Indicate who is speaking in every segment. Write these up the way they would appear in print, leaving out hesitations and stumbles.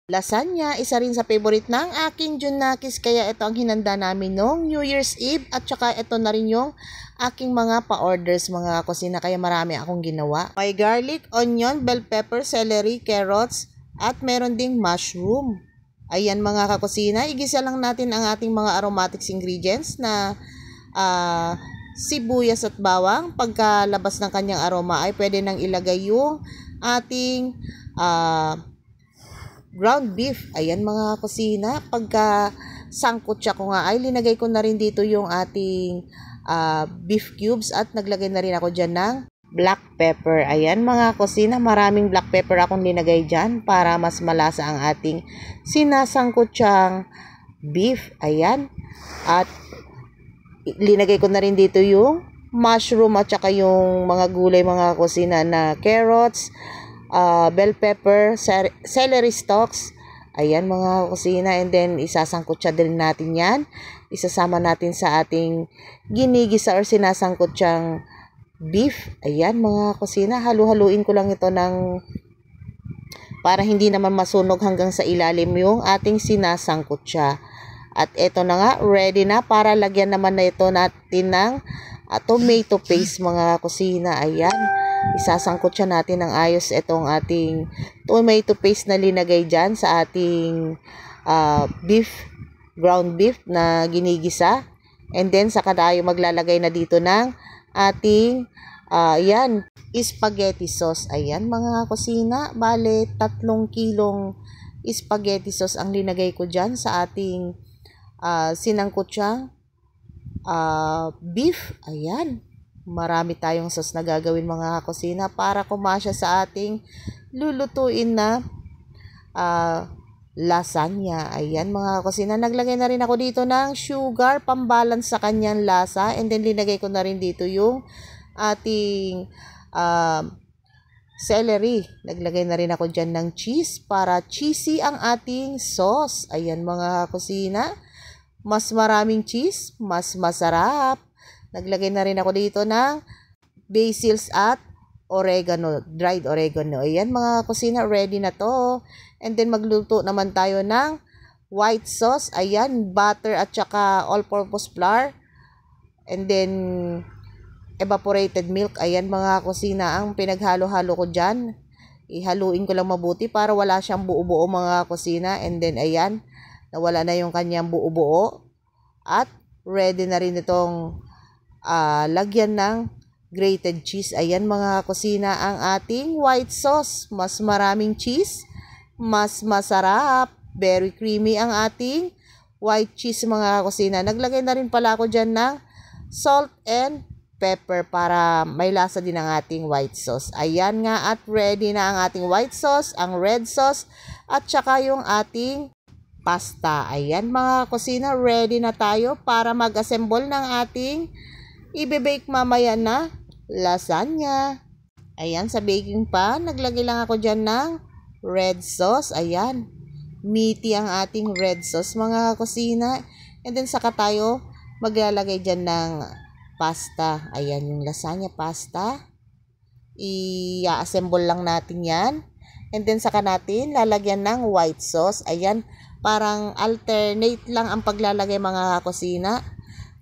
Speaker 1: Lasagna, isa rin sa favorite ng aking Junakis, kaya ito ang hinanda namin noong New Year's Eve at saka ito na rin yung aking mga pa-orders mga kusina, kaya marami akong ginawa. May garlic, onion, bell pepper, celery, carrots at meron ding mushroom. Ayan mga kakusina, igisa lang natin ang ating mga aromatics ingredients na sibuyas at bawang. Pagkalabas ng kanyang aroma ay pwede nang ilagay yung ating ground beef. Ayan mga kusina, pagka sangkutsa ko nga ay linagay ko na rin dito yung ating beef cubes at naglagay na rin ako dyan ng black pepper. Ayan mga kusina, maraming black pepper akong linagay dyan para mas malasa ang ating sinasangkutsyang beef. Ayan, at linagay ko na rin dito yung mushroom at saka yung mga gulay mga kusina na carrots, bell pepper, celery stalks. Ayan mga kusina, and then isasangkutsa din natin yan. Isasama natin sa ating ginigisa or sinasangkutsyang beef. Ayan mga kusina, halu-haluin ko lang ito para hindi naman masunog hanggang sa ilalim yung ating sinasangkutsa. At ito na nga, ready na para lagyan naman na ito natin ng tomato paste mga kusina. Ayan, isasangkutsa natin ng ayos itong ating tomato paste na linagay dyan sa ating ground beef na ginigisa. And then saka tayo maglalagay na dito ng ating spaghetti sauce. Ayan mga kusina, bale 3 kilong spaghetti sauce ang linagay ko dyan sa ating sinangkutsang beef. Ayan, marami tayong sauce na gagawin mga kusina para kumasya sa ating lulutuin na lasagna. Ayan mga kusina, naglagay na rin ako dito ng sugar pambalance sa kanyang lasa, and then linagay ko na rin dito yung ating celery. Naglagay na rin ako dyan ng cheese para cheesy ang ating sauce. Ayan mga kusina, mas maraming cheese, mas masarap. Naglagay na rin ako dito ng basils at oregano, dried oregano. Ayan mga kusina, ready na to. And then magluto naman tayo ng white sauce. Ayan, butter at saka all-purpose flour. And then evaporated milk. Ayan mga kusina, ang pinaghalo-halo ko dyan. Ihaluin ko lang mabuti para wala siyang buo-buo mga kusina. And then ayan, nawala na yung kanyang buo-buo. At ready na rin itong lagyan ng grated cheese. Ayan mga kusina, ang ating white sauce. Mas maraming cheese, mas masarap. Very creamy ang ating white cheese mga kusina. Naglagay na rin pala ako dyan ng salt and pepper para may lasa din ang ating white sauce. Ayan nga, at ready na ang ating white sauce, ang red sauce, at saka yung ating pasta. Ayan mga kusina, ready na tayo para mag-assemble ng ating i-bake mamaya na lasagna. Ayan, sa baking pan, naglagay lang ako dyan ng red sauce. Ayan, meaty ang ating red sauce mga kusina. And then saka tayo maglalagay dyan ng pasta. Ayan yung lasagna pasta. I-assemble lang natin yan. And then saka natin lalagyan ng white sauce. Ayan, parang alternate lang ang paglalagay mga kusina.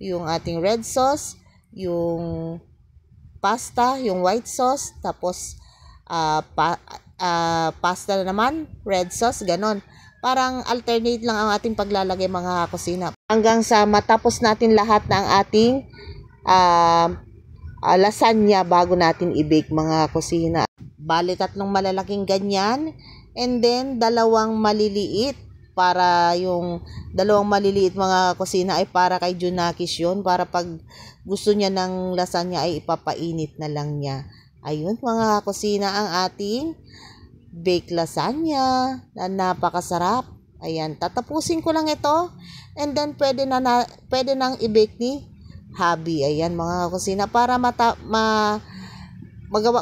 Speaker 1: Yung ating red sauce, yung pasta, yung white sauce, tapos pasta na naman, red sauce, ganon. Parang alternate lang ang ating paglalagay mga kusina. Hanggang sa matapos natin lahat ng ating lasagna bago natin i-bake mga kusina. Bali 3 malalaking ganyan, and then 2 maliliit. Para yung 2 maliliit mga kusina ay para kay Junakis yun, para pag gusto niya ng lasagna ay ipapainit na lang niya. Ayun mga kusina, ang ating baked lasagna na napakasarap. Ayan, tatapusin ko lang ito, and then pwede nang i-bake ni hubby. Ayan mga kusina, para magawa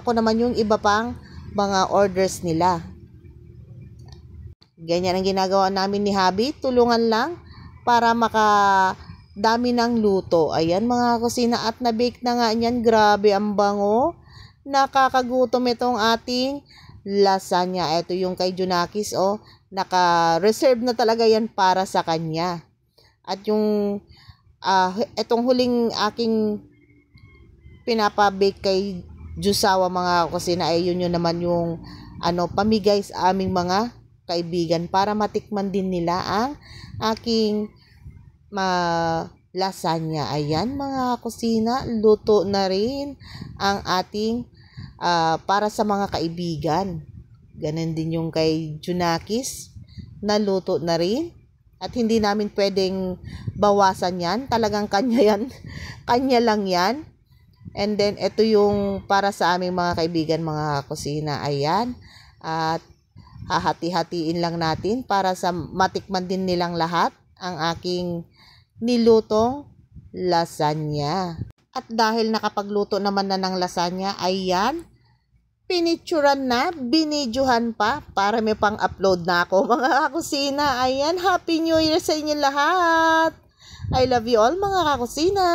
Speaker 1: ko naman yung iba pang mga orders nila. Ganyan ang ginagawa namin ni hubby, tulungan lang para makadami ng luto. Ayan mga kusina, at na-bake na nga niyan. Grabe ang bango, nakakagutom itong ating lasagna. Ito yung kay Junakis, naka-reserve na talaga yan para sa kanya. At yung etong huling aking pinapabake kay Jusawa mga kusina ay yun naman yung pamigay sa aming mga kaibigan para matikman din nila ang aking lasagna. Ayan mga kusina, luto na rin ang ating para sa mga kaibigan. Ganun din yung kay Junakis, naluto na rin. At hindi namin pwedeng bawasan yan. Talagang kanya yan. Kanya lang yan. And then, ito yung para sa aming mga kaibigan, mga kusina. Ayan. At hahati-hatiin lang natin para sa matikman din nilang lahat ang aking nilutong lasagna. At dahil nakapagluto naman na ng lasagna, ayan, pinicturan na, binidyohan pa para may pang-upload na ako mga kakusina. Ayan, Happy New Year sa inyo lahat. I love you all mga kakusina.